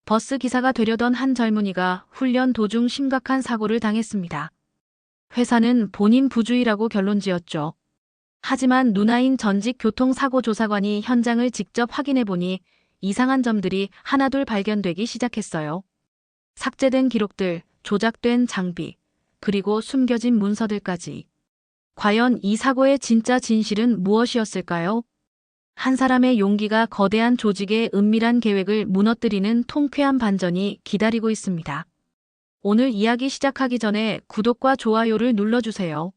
버스 기사가 되려던 한 젊은이가 훈련 도중 심각한 사고를 당했습니다. 회사는 본인 부주의라고 결론지었죠. 하지만 누나인 전직 교통사고조사관이 현장을 직접 확인해보니 이상한 점들이 하나둘 발견되기 시작했어요. 삭제된 기록들, 조작된 장비, 그리고 숨겨진 문서들까지. 과연 이 사고의 진짜 진실은 무엇이었을까요? 한 사람의 용기가 거대한 조직의 은밀한 계획을 무너뜨리는 통쾌한 반전이 기다리고 있습니다. 오늘 이야기 시작하기 전에 구독과 좋아요를 눌러주세요.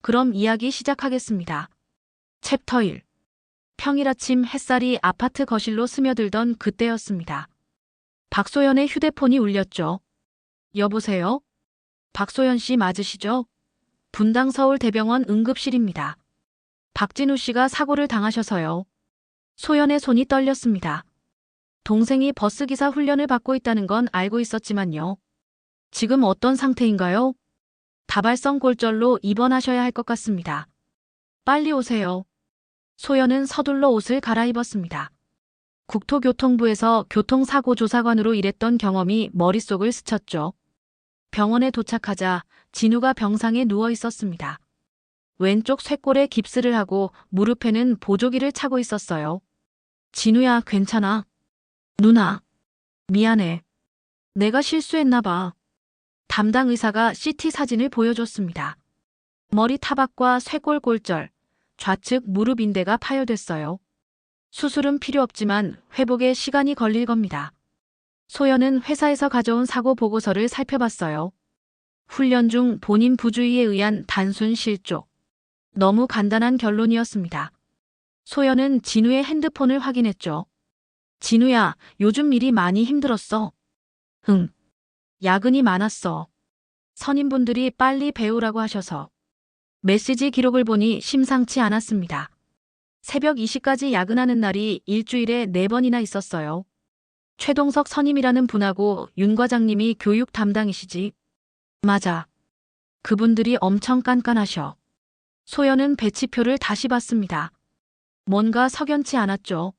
그럼 이야기 시작하겠습니다. 챕터 1. 평일 아침 햇살이 아파트 거실로 스며들던 그때였습니다. 박소연의 휴대폰이 울렸죠. 여보세요? 박소연 씨 맞으시죠? 분당 서울대병원 응급실입니다. 박진우 씨가 사고를 당하셔서요. 소연의 손이 떨렸습니다. 동생이 버스기사 훈련을 받고 있다는 건 알고 있었지만요. 지금 어떤 상태인가요? 다발성 골절로 입원하셔야 할 것 같습니다. 빨리 오세요. 소연은 서둘러 옷을 갈아입었습니다. 국토교통부에서 교통사고조사관으로 일했던 경험이 머릿속을 스쳤죠. 병원에 도착하자 진우가 병상에 누워 있었습니다. 왼쪽 쇄골에 깁스를 하고 무릎에는 보조기를 차고 있었어요. 진우야, 괜찮아? 누나, 미안해. 내가 실수했나 봐. 담당 의사가 CT 사진을 보여줬습니다. 머리 타박과 쇄골 골절, 좌측 무릎 인대가 파열됐어요. 수술은 필요 없지만 회복에 시간이 걸릴 겁니다. 소연은 회사에서 가져온 사고 보고서를 살펴봤어요. 훈련 중 본인 부주의에 의한 단순 실족. 너무 간단한 결론이었습니다. 소연은 진우의 핸드폰을 확인했죠. 진우야, 요즘 일이 많이 힘들었어. 응. 야근이 많았어. 선임분들이 빨리 배우라고 하셔서. 메시지 기록을 보니 심상치 않았습니다. 새벽 2시까지 야근하는 날이 일주일에 4번이나 있었어요. 최동석 선임이라는 분하고 윤 과장님이 교육 담당이시지. 맞아. 그분들이 엄청 깐깐하셔. 소연은 배치표를 다시 봤습니다. 뭔가 석연치 않았죠.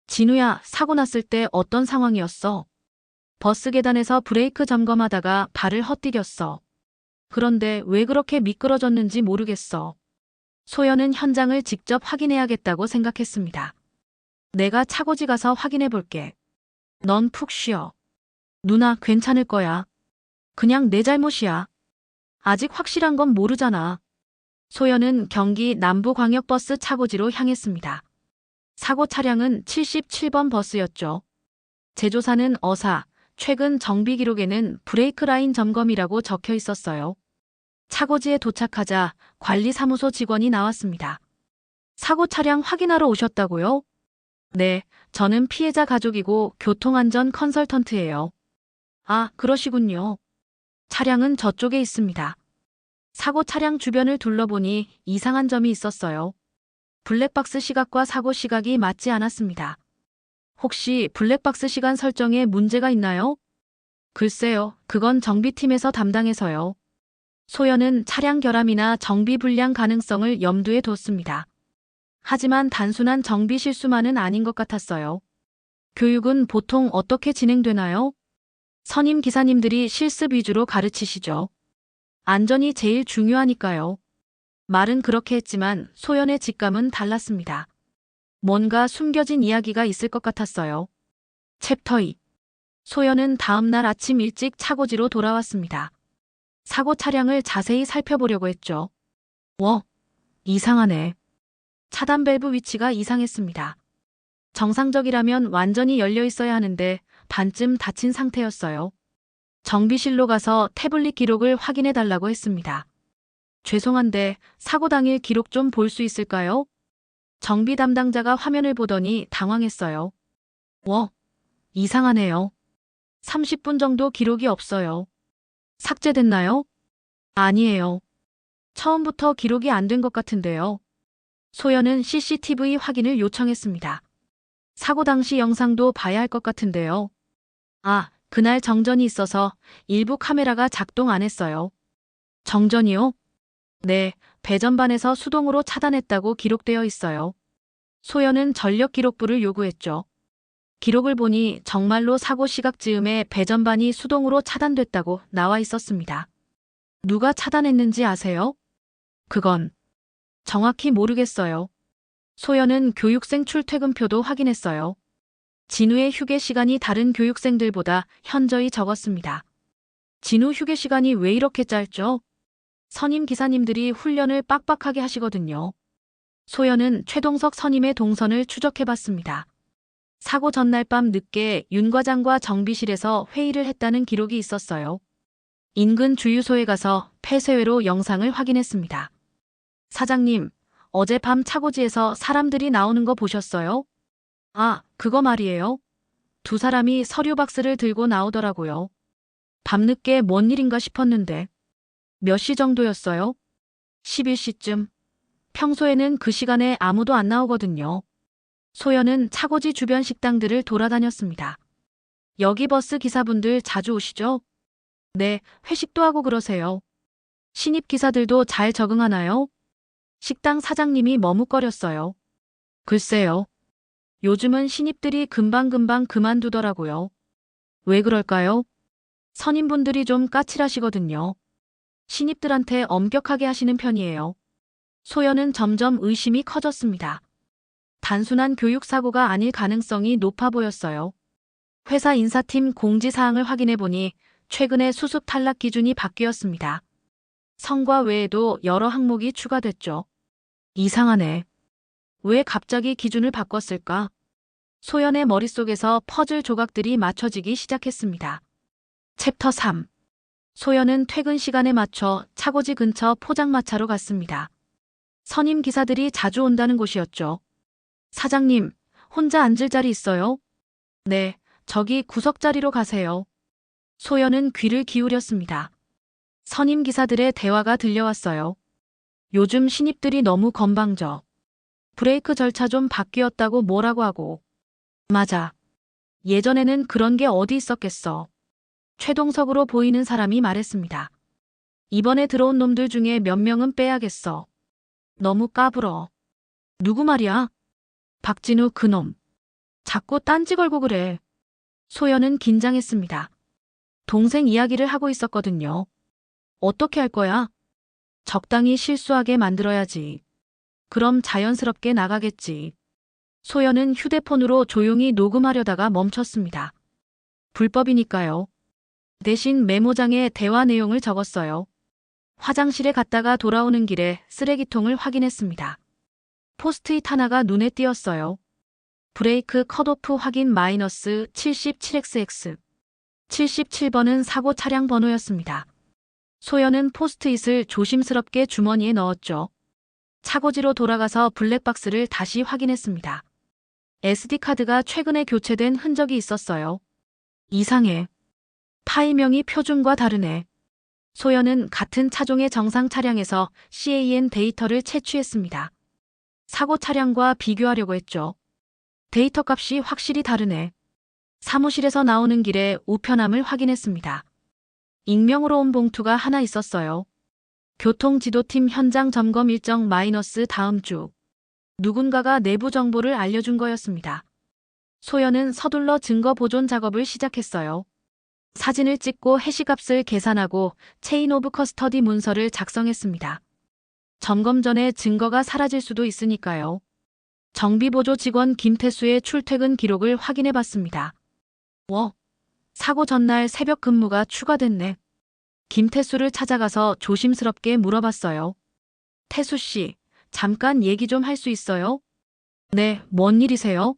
진우야, 사고 났을 때 어떤 상황이었어? 버스 계단에서 브레이크 점검하다가 발을 헛디뎠어. 그런데 왜 그렇게 미끄러졌는지 모르겠어. 소연은 현장을 직접 확인해야겠다고 생각했습니다. 내가 차고지 가서 확인해 볼게. 넌 푹 쉬어. 누나, 괜찮을 거야. 그냥 내 잘못이야. 아직 확실한 건 모르잖아. 소연은 경기 남부광역버스 차고지로 향했습니다. 사고 차량은 77번 버스였죠. 제조사는 어사, 최근 정비 기록에는 브레이크 라인 점검이라고 적혀 있었어요. 차고지에 도착하자 관리사무소 직원이 나왔습니다. 사고 차량 확인하러 오셨다고요? 네, 저는 피해자 가족이고 교통안전 컨설턴트예요. 아, 그러시군요. 차량은 저쪽에 있습니다. 사고 차량 주변을 둘러보니 이상한 점이 있었어요. 블랙박스 시각과 사고 시각이 맞지 않았습니다. 혹시 블랙박스 시간 설정에 문제가 있나요? 글쎄요, 그건 정비팀에서 담당해서요. 소연은 차량 결함이나 정비 불량 가능성을 염두에 뒀습니다. 하지만 단순한 정비 실수만은 아닌 것 같았어요. 교육은 보통 어떻게 진행되나요? 선임 기사님들이 실습 위주로 가르치시죠. 안전이 제일 중요하니까요. 말은 그렇게 했지만 소연의 직감은 달랐습니다. 뭔가 숨겨진 이야기가 있을 것 같았어요. 챕터 2. 소연은 다음 날 아침 일찍 차고지로 돌아왔습니다. 사고 차량을 자세히 살펴보려고 했죠. 이상하네. 차단 밸브 위치가 이상했습니다. 정상적이라면 완전히 열려 있어야 하는데 반쯤 닫힌 상태였어요. 정비실로 가서 태블릿 기록을 확인해 달라고 했습니다. 죄송한데 사고 당일 기록 좀 볼 수 있을까요? 정비 담당자가 화면을 보더니 당황했어요. 이상하네요. 30분 정도 기록이 없어요. 삭제됐나요? 아니에요. 처음부터 기록이 안 된 것 같은데요. 소연은 CCTV 확인을 요청했습니다. 사고 당시 영상도 봐야 할 것 같은데요. 아, 그날 정전이 있어서 일부 카메라가 작동 안 했어요. 정전이요? 네, 배전반에서 수동으로 차단했다고 기록되어 있어요. 소연은 전력 기록부를 요구했죠. 기록을 보니 정말로 사고 시각 즈음에 배전반이 수동으로 차단됐다고 나와 있었습니다. 누가 차단했는지 아세요? 그건 정확히 모르겠어요. 소연은 교육생 출퇴근표도 확인했어요. 진우의 휴게 시간이 다른 교육생들보다 현저히 적었습니다. 진우 휴게 시간이 왜 이렇게 짧죠? 선임 기사님들이 훈련을 빡빡하게 하시거든요. 소연은 최동석 선임의 동선을 추적해봤습니다. 사고 전날 밤 늦게 윤 과장과 정비실에서 회의를 했다는 기록이 있었어요. 인근 주유소에 가서 폐쇄회로 영상을 확인했습니다. 사장님, 어젯밤 차고지에서 사람들이 나오는 거 보셨어요? 아, 그거 말이에요. 두 사람이 서류 박스를 들고 나오더라고요. 밤늦게 뭔 일인가 싶었는데. 몇 시 정도였어요? 11시쯤. 평소에는 그 시간에 아무도 안 나오거든요. 소연은 차고지 주변 식당들을 돌아다녔습니다. 여기 버스 기사분들 자주 오시죠? 네, 회식도 하고 그러세요. 신입 기사들도 잘 적응하나요? 식당 사장님이 머뭇거렸어요. 글쎄요. 요즘은 신입들이 금방금방 그만두더라고요. 왜 그럴까요? 선임분들이 좀 까칠하시거든요. 신입들한테 엄격하게 하시는 편이에요. 소연은 점점 의심이 커졌습니다. 단순한 교육사고가 아닐 가능성이 높아 보였어요. 회사 인사팀 공지사항을 확인해 보니 최근에 수습 탈락 기준이 바뀌었습니다. 성과 외에도 여러 항목이 추가됐죠. 이상하네. 왜 갑자기 기준을 바꿨을까? 소연의 머릿속에서 퍼즐 조각들이 맞춰지기 시작했습니다. 챕터 3. 소연은 퇴근 시간에 맞춰 차고지 근처 포장마차로 갔습니다. 선임 기사들이 자주 온다는 곳이었죠. 사장님, 혼자 앉을 자리 있어요? 네, 저기 구석자리로 가세요. 소연은 귀를 기울였습니다. 선임 기사들의 대화가 들려왔어요. 요즘 신입들이 너무 건방져. 브레이크 절차 좀 바뀌었다고 뭐라고 하고. 맞아. 예전에는 그런 게 어디 있었겠어. 최동석으로 보이는 사람이 말했습니다. 이번에 들어온 놈들 중에 몇 명은 빼야겠어. 너무 까불어. 누구 말이야? 박진우 그놈. 자꾸 딴지 걸고 그래. 소연은 긴장했습니다. 동생 이야기를 하고 있었거든요. 어떻게 할 거야? 적당히 실수하게 만들어야지. 그럼 자연스럽게 나가겠지. 소연은 휴대폰으로 조용히 녹음하려다가 멈췄습니다. 불법이니까요. 대신 메모장에 대화 내용을 적었어요. 화장실에 갔다가 돌아오는 길에 쓰레기통을 확인했습니다. 포스트잇 하나가 눈에 띄었어요. 브레이크 컷오프 확인 마이너스 77XX. 77번은 사고 차량 번호였습니다. 소연은 포스트잇을 조심스럽게 주머니에 넣었죠. 차고지로 돌아가서 블랙박스를 다시 확인했습니다. SD카드가 최근에 교체된 흔적이 있었어요. 이상해. 파일명이 표준과 다르네. 소연은 같은 차종의 정상 차량에서 CAN 데이터를 채취했습니다. 사고 차량과 비교하려고 했죠. 데이터 값이 확실히 다르네. 사무실에서 나오는 길에 우편함을 확인했습니다. 익명으로 온 봉투가 하나 있었어요. 교통지도팀 현장 점검 일정 마이너스 다음 주. 누군가가 내부 정보를 알려준 거였습니다. 소연은 서둘러 증거 보존 작업을 시작했어요. 사진을 찍고 해시값을 계산하고 체인 오브 커스터디 문서를 작성했습니다. 점검 전에 증거가 사라질 수도 있으니까요. 정비보조 직원 김태수의 출퇴근 기록을 확인해 봤습니다. 사고 전날 새벽 근무가 추가됐네. 김태수를 찾아가서 조심스럽게 물어봤어요. 태수 씨, 잠깐 얘기 좀 할 수 있어요? 네, 뭔 일이세요?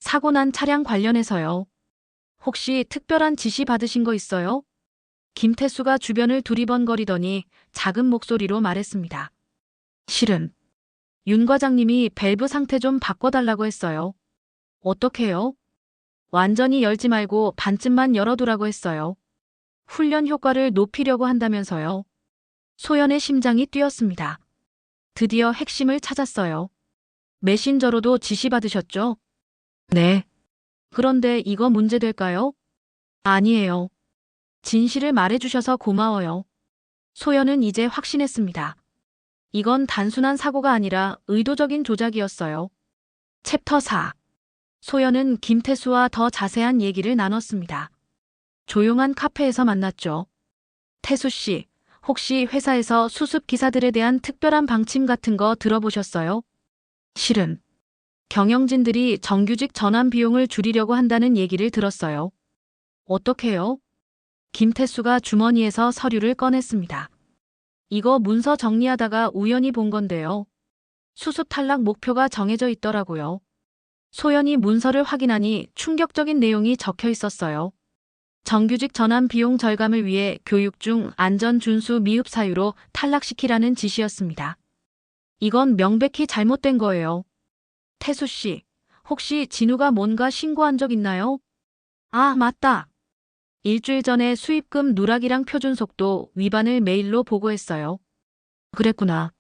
사고 난 차량 관련해서요. 혹시 특별한 지시 받으신 거 있어요? 김태수가 주변을 두리번거리더니 작은 목소리로 말했습니다. 실은 윤 과장님이 밸브 상태 좀 바꿔달라고 했어요. 어떻게요? 완전히 열지 말고 반쯤만 열어두라고 했어요. 훈련 효과를 높이려고 한다면서요. 소연의 심장이 뛰었습니다. 드디어 핵심을 찾았어요. 메신저로도 지시받으셨죠? 네. 그런데 이거 문제될까요? 아니에요. 진실을 말해주셔서 고마워요. 소연은 이제 확신했습니다. 이건 단순한 사고가 아니라 의도적인 조작이었어요. 챕터 4. 소연은 김태수와 더 자세한 얘기를 나눴습니다. 조용한 카페에서 만났죠. 태수 씨, 혹시 회사에서 수습 기사들에 대한 특별한 방침 같은 거 들어보셨어요? 실은 경영진들이 정규직 전환 비용을 줄이려고 한다는 얘기를 들었어요. 어떻게요? 김태수가 주머니에서 서류를 꺼냈습니다. 이거 문서 정리하다가 우연히 본 건데요. 수습 탈락 목표가 정해져 있더라고요. 소연이 문서를 확인하니 충격적인 내용이 적혀 있었어요. 정규직 전환 비용 절감을 위해 교육 중 안전 준수 미흡 사유로 탈락시키라는 지시였습니다. 이건 명백히 잘못된 거예요. 태수 씨, 혹시 진우가 뭔가 신고한 적 있나요? 아, 맞다. 일주일 전에 수입금 누락이랑 표준 속도 위반을 메일로 보고했어요. 그랬구나.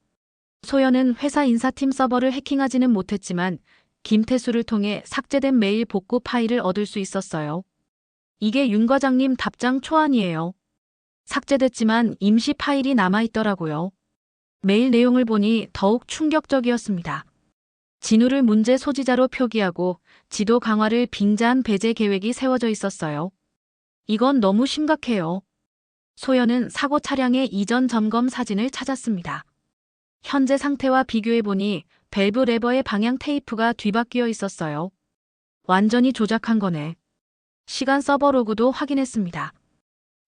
소연은 회사 인사팀 서버를 해킹하지는 못했지만 김태수를 통해 삭제된 메일 복구 파일을 얻을 수 있었어요. 이게 윤 과장님 답장 초안이에요. 삭제됐지만 임시 파일이 남아있더라고요. 메일 내용을 보니 더욱 충격적이었습니다. 진우를 문제 소지자로 표기하고 지도 강화를 빙자한 배제 계획이 세워져 있었어요. 이건 너무 심각해요. 소연은 사고 차량의 이전 점검 사진을 찾았습니다. 현재 상태와 비교해보니 밸브 레버의 방향 테이프가 뒤바뀌어 있었어요. 완전히 조작한 거네. 시간 서버 로그도 확인했습니다.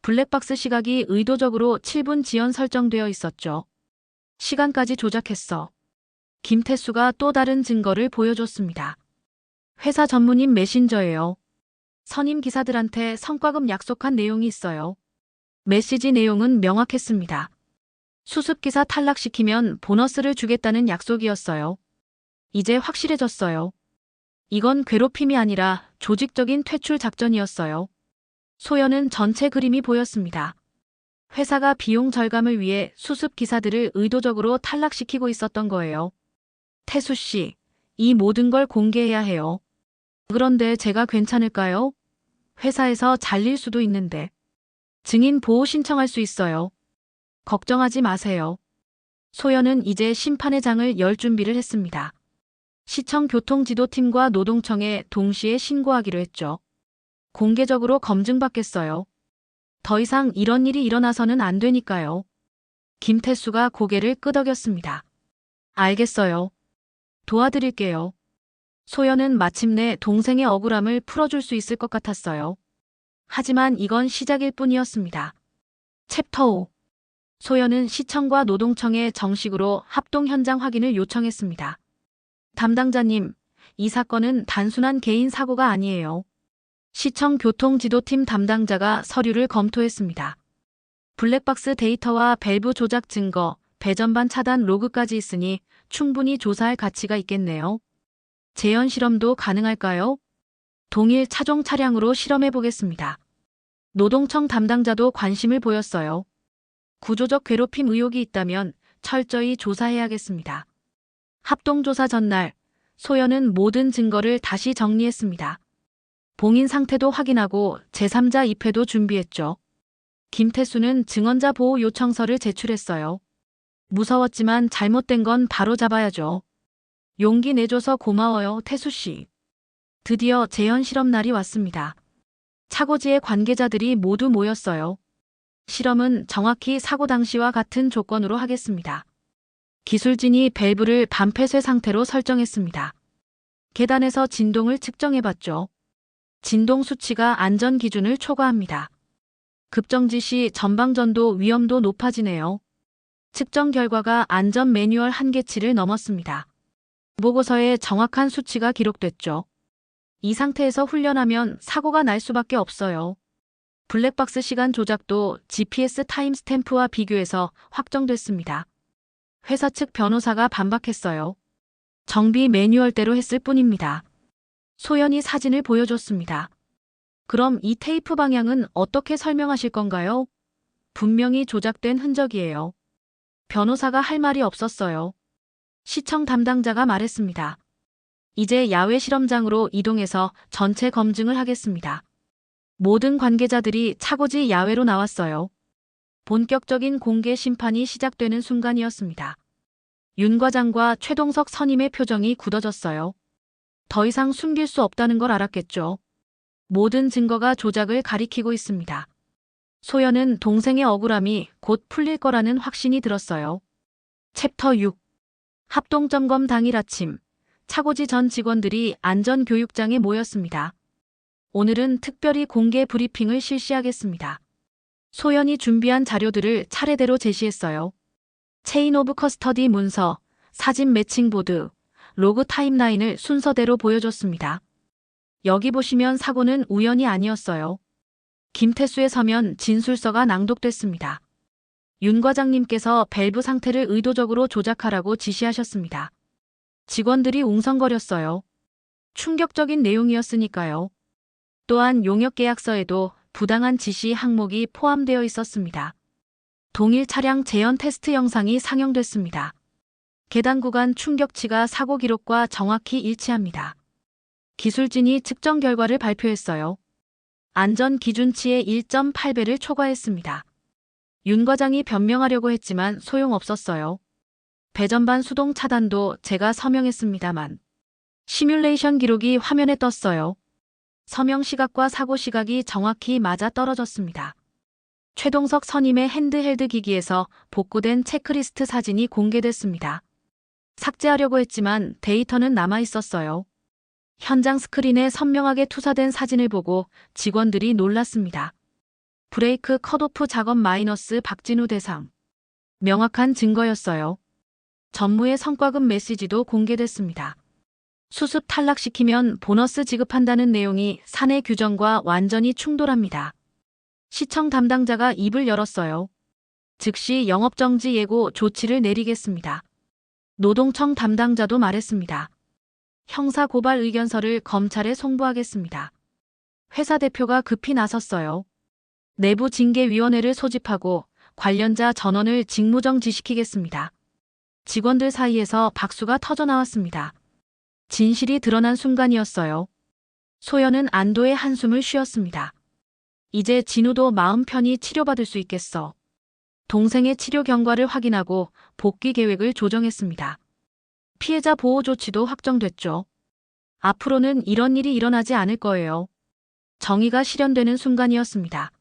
블랙박스 시각이 의도적으로 7분 지연 설정되어 있었죠. 시간까지 조작했어. 김태수가 또 다른 증거를 보여줬습니다. 회사 전문인 메신저예요. 선임 기사들한테 성과급 약속한 내용이 있어요. 메시지 내용은 명확했습니다. 수습기사 탈락시키면 보너스를 주겠다는 약속이었어요. 이제 확실해졌어요. 이건 괴롭힘이 아니라 조직적인 퇴출 작전이었어요. 소연은 전체 그림이 보였습니다. 회사가 비용 절감을 위해 수습기사들을 의도적으로 탈락시키고 있었던 거예요. 태수 씨, 이 모든 걸 공개해야 해요. 그런데 제가 괜찮을까요? 회사에서 잘릴 수도 있는데. 증인 보호 신청할 수 있어요. 걱정하지 마세요. 소연은 이제 심판의 장을 열 준비를 했습니다. 시청 교통지도팀과 노동청에 동시에 신고하기로 했죠. 공개적으로 검증받겠어요. 더 이상 이런 일이 일어나서는 안 되니까요. 김태수가 고개를 끄덕였습니다. 알겠어요. 도와드릴게요. 소연은 마침내 동생의 억울함을 풀어줄 수 있을 것 같았어요. 하지만 이건 시작일 뿐이었습니다. 챕터 5. 소연은 시청과 노동청에 정식으로 합동 현장 확인을 요청했습니다. 담당자님, 이 사건은 단순한 개인 사고가 아니에요. 시청 교통지도팀 담당자가 서류를 검토했습니다. 블랙박스 데이터와 밸브 조작 증거, 배전반 차단 로그까지 있으니 충분히 조사할 가치가 있겠네요. 재현 실험도 가능할까요? 동일 차종 차량으로 실험해 보겠습니다. 노동청 담당자도 관심을 보였어요. 구조적 괴롭힘 의혹이 있다면 철저히 조사해야겠습니다. 합동조사 전날, 소연은 모든 증거를 다시 정리했습니다. 봉인 상태도 확인하고 제3자 입회도 준비했죠. 김태수는 증언자 보호 요청서를 제출했어요. 무서웠지만 잘못된 건 바로 잡아야죠. 용기 내줘서 고마워요, 태수씨. 드디어 재현 실험 날이 왔습니다. 차고지의 관계자들이 모두 모였어요. 실험은 정확히 사고 당시와 같은 조건으로 하겠습니다. 기술진이 밸브를 반폐쇄 상태로 설정했습니다. 계단에서 진동을 측정해봤죠. 진동 수치가 안전 기준을 초과합니다. 급정지 시 전방전도 위험도 높아지네요. 측정 결과가 안전 매뉴얼 한계치를 넘었습니다. 보고서에 정확한 수치가 기록됐죠. 이 상태에서 훈련하면 사고가 날 수밖에 없어요. 블랙박스 시간 조작도 GPS 타임스탬프와 비교해서 확정됐습니다. 회사 측 변호사가 반박했어요. 정비 매뉴얼대로 했을 뿐입니다. 소연이 사진을 보여줬습니다. 그럼 이 테이프 방향은 어떻게 설명하실 건가요? 분명히 조작된 흔적이에요. 변호사가 할 말이 없었어요. 시청 담당자가 말했습니다. 이제 야외 실험장으로 이동해서 전체 검증을 하겠습니다. 모든 관계자들이 차고지 야외로 나왔어요. 본격적인 공개 심판이 시작되는 순간이었습니다. 윤 과장과 최동석 선임의 표정이 굳어졌어요. 더 이상 숨길 수 없다는 걸 알았겠죠. 모든 증거가 조작을 가리키고 있습니다. 소연은 동생의 억울함이 곧 풀릴 거라는 확신이 들었어요. 챕터 6. 합동점검 당일 아침, 차고지 전 직원들이 안전교육장에 모였습니다. 오늘은 특별히 공개 브리핑을 실시하겠습니다. 소연이 준비한 자료들을 차례대로 제시했어요. 체인 오브 커스터디 문서, 사진 매칭 보드, 로그 타임라인을 순서대로 보여줬습니다. 여기 보시면 사고는 우연이 아니었어요. 김태수의 서면 진술서가 낭독됐습니다. 윤 과장님께서 밸브 상태를 의도적으로 조작하라고 지시하셨습니다. 직원들이 웅성거렸어요. 충격적인 내용이었으니까요. 또한 용역계약서에도 부당한 지시 항목이 포함되어 있었습니다. 동일 차량 재현 테스트 영상이 상영됐습니다. 계단 구간 충격치가 사고 기록과 정확히 일치합니다. 기술진이 측정 결과를 발표했어요. 안전 기준치의 1.8배를 초과했습니다. 윤 과장이 변명하려고 했지만 소용없었어요. 배전반 수동 차단도 제가 서명했습니다만 시뮬레이션 기록이 화면에 떴어요. 서명 시각과 사고 시각이 정확히 맞아 떨어졌습니다. 최동석 선임의 핸드헬드 기기에서 복구된 체크리스트 사진이 공개됐습니다. 삭제하려고 했지만 데이터는 남아 있었어요. 현장 스크린에 선명하게 투사된 사진을 보고 직원들이 놀랐습니다. 브레이크 컷오프 작업 마이너스 박진우 대상. 명확한 증거였어요. 전무의 성과급 메시지도 공개됐습니다. 수습 탈락시키면 보너스 지급한다는 내용이 사내 규정과 완전히 충돌합니다. 시청 담당자가 입을 열었어요. 즉시 영업정지 예고 조치를 내리겠습니다. 노동청 담당자도 말했습니다. 형사고발 의견서를 검찰에 송부하겠습니다. 회사 대표가 급히 나섰어요. 내부 징계위원회를 소집하고 관련자 전원을 직무정지시키겠습니다. 직원들 사이에서 박수가 터져나왔습니다. 진실이 드러난 순간이었어요. 소연은 안도의 한숨을 쉬었습니다. 이제 진우도 마음 편히 치료받을 수 있겠어. 동생의 치료 경과를 확인하고 복귀 계획을 조정했습니다. 피해자 보호 조치도 확정됐죠. 앞으로는 이런 일이 일어나지 않을 거예요. 정의가 실현되는 순간이었습니다.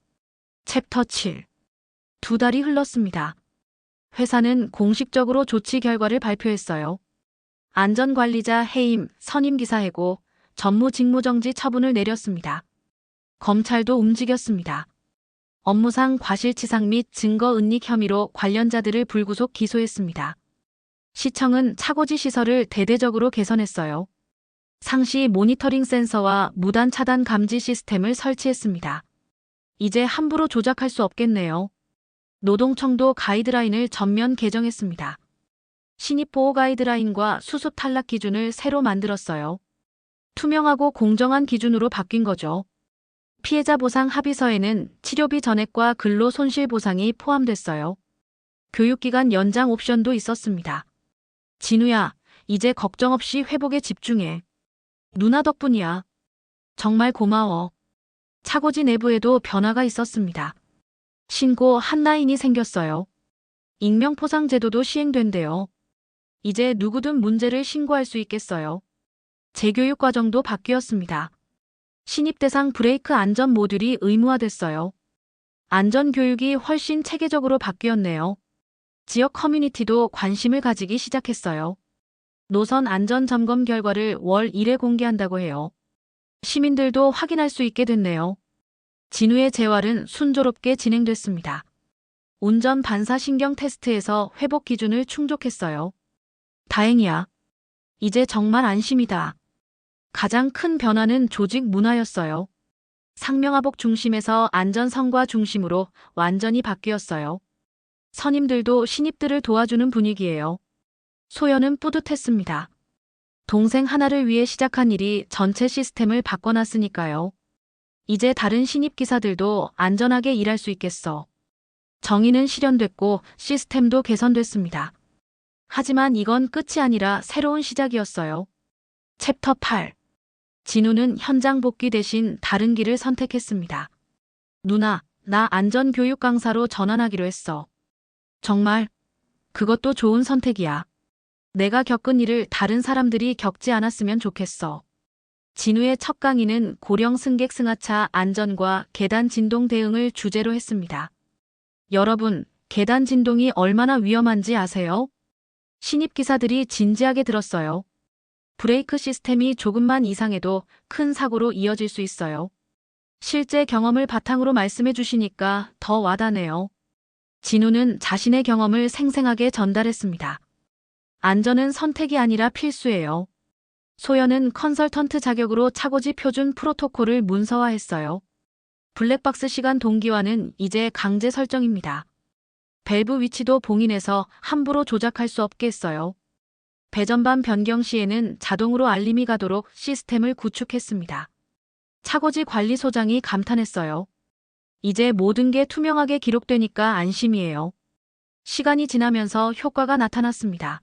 챕터 7. 2달이 흘렀습니다. 회사는 공식적으로 조치 결과를 발표했어요. 안전관리자 해임, 선임기사 해고, 전무 직무정지 처분을 내렸습니다. 검찰도 움직였습니다. 업무상 과실치상 및 증거은닉 혐의로 관련자들을 불구속 기소했습니다. 시청은 차고지 시설을 대대적으로 개선했어요. 상시 모니터링 센서와 무단 차단 감지 시스템을 설치했습니다. 이제 함부로 조작할 수 없겠네요. 노동청도 가이드라인을 전면 개정했습니다. 신입보호 가이드라인과 수습 탈락 기준을 새로 만들었어요. 투명하고 공정한 기준으로 바뀐 거죠. 피해자 보상 합의서에는 치료비 전액과 근로 손실 보상이 포함됐어요. 교육기간 연장 옵션도 있었습니다. 진우야, 이제 걱정 없이 회복에 집중해. 누나 덕분이야. 정말 고마워. 차고지 내부에도 변화가 있었습니다. 신고 핫라인이 생겼어요. 익명 포상 제도도 시행된대요. 이제 누구든 문제를 신고할 수 있겠어요. 재교육 과정도 바뀌었습니다. 신입 대상 브레이크 안전 모듈이 의무화됐어요. 안전 교육이 훨씬 체계적으로 바뀌었네요. 지역 커뮤니티도 관심을 가지기 시작했어요. 노선 안전 점검 결과를 월 1회 공개한다고 해요. 시민들도 확인할 수 있게 됐네요. 진우의 재활은 순조롭게 진행됐습니다. 운전 반사신경 테스트에서 회복 기준을 충족했어요. 다행이야. 이제 정말 안심이다. 가장 큰 변화는 조직 문화였어요. 상명하복 중심에서 안전성과 중심으로 완전히 바뀌었어요. 선임들도 신입들을 도와주는 분위기예요. 소연은 뿌듯했습니다. 동생 하나를 위해 시작한 일이 전체 시스템을 바꿔놨으니까요. 이제 다른 신입 기사들도 안전하게 일할 수 있겠어. 정의는 실현됐고 시스템도 개선됐습니다. 하지만 이건 끝이 아니라 새로운 시작이었어요. 챕터 8. 진우는 현장 복귀 대신 다른 길을 선택했습니다. 누나, 나 안전교육 강사로 전환하기로 했어. 정말? 그것도 좋은 선택이야. 내가 겪은 일을 다른 사람들이 겪지 않았으면 좋겠어. 진우의 첫 강의는 고령 승객 승하차 안전과 계단 진동 대응을 주제로 했습니다. 여러분, 계단 진동이 얼마나 위험한지 아세요? 신입 기사들이 진지하게 들었어요. 브레이크 시스템이 조금만 이상해도 큰 사고로 이어질 수 있어요. 실제 경험을 바탕으로 말씀해 주시니까 더 와닿네요. 진우는 자신의 경험을 생생하게 전달했습니다. 안전은 선택이 아니라 필수예요. 소연은 컨설턴트 자격으로 차고지 표준 프로토콜을 문서화했어요. 블랙박스 시간 동기화는 이제 강제 설정입니다. 밸브 위치도 봉인해서 함부로 조작할 수 없게 했어요. 배전반 변경 시에는 자동으로 알림이 가도록 시스템을 구축했습니다. 차고지 관리소장이 감탄했어요. 이제 모든 게 투명하게 기록되니까 안심이에요. 시간이 지나면서 효과가 나타났습니다.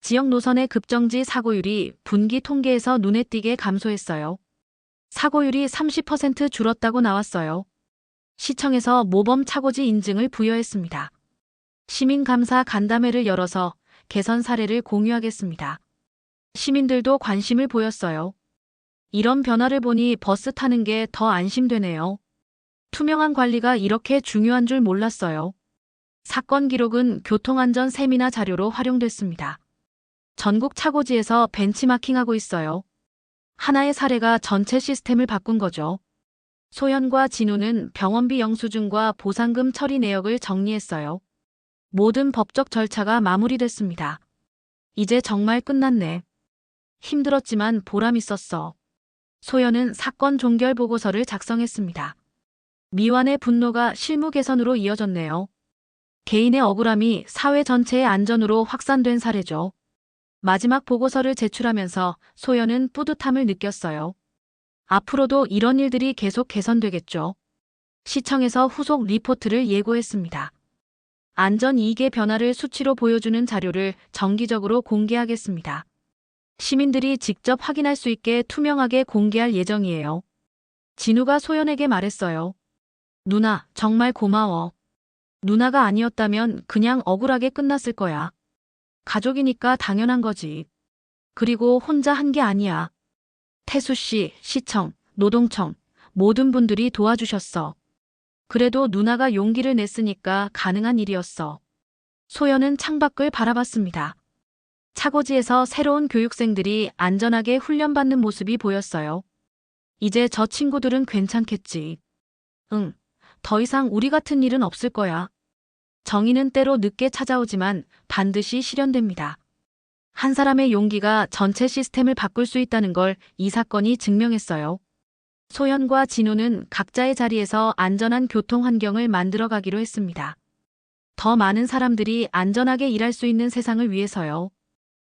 지역 노선의 급정지 사고율이 분기 통계에서 눈에 띄게 감소했어요. 사고율이 30% 줄었다고 나왔어요. 시청에서 모범 차고지 인증을 부여했습니다. 시민감사 간담회를 열어서 개선 사례를 공유하겠습니다. 시민들도 관심을 보였어요. 이런 변화를 보니 버스 타는 게 더 안심되네요. 투명한 관리가 이렇게 중요한 줄 몰랐어요. 사건 기록은 교통안전 세미나 자료로 활용됐습니다. 전국 차고지에서 벤치마킹하고 있어요. 하나의 사례가 전체 시스템을 바꾼 거죠. 소연과 진우는 병원비 영수증과 보상금 처리 내역을 정리했어요. 모든 법적 절차가 마무리됐습니다. 이제 정말 끝났네. 힘들었지만 보람 있었어. 소연은 사건 종결 보고서를 작성했습니다. 미완의 분노가 실무 개선으로 이어졌네요. 개인의 억울함이 사회 전체의 안전으로 확산된 사례죠. 마지막 보고서를 제출하면서 소연은 뿌듯함을 느꼈어요. 앞으로도 이런 일들이 계속 개선되겠죠. 시청에서 후속 리포트를 예고했습니다. 안전 이익의 변화를 수치로 보여주는 자료를 정기적으로 공개하겠습니다. 시민들이 직접 확인할 수 있게 투명하게 공개할 예정이에요. 진우가 소연에게 말했어요. 누나, 정말 고마워. 누나가 아니었다면 그냥 억울하게 끝났을 거야. 가족이니까 당연한 거지. 그리고 혼자 한 게 아니야. 태수 씨, 시청, 노동청, 모든 분들이 도와주셨어. 그래도 누나가 용기를 냈으니까 가능한 일이었어. 소연은 창밖을 바라봤습니다. 차고지에서 새로운 교육생들이 안전하게 훈련받는 모습이 보였어요. 이제 저 친구들은 괜찮겠지. 응, 더 이상 우리 같은 일은 없을 거야. 정의는 때로 늦게 찾아오지만 반드시 실현됩니다. 한 사람의 용기가 전체 시스템을 바꿀 수 있다는 걸 이 사건이 증명했어요. 소연과 진우는 각자의 자리에서 안전한 교통 환경을 만들어 가기로 했습니다. 더 많은 사람들이 안전하게 일할 수 있는 세상을 위해서요.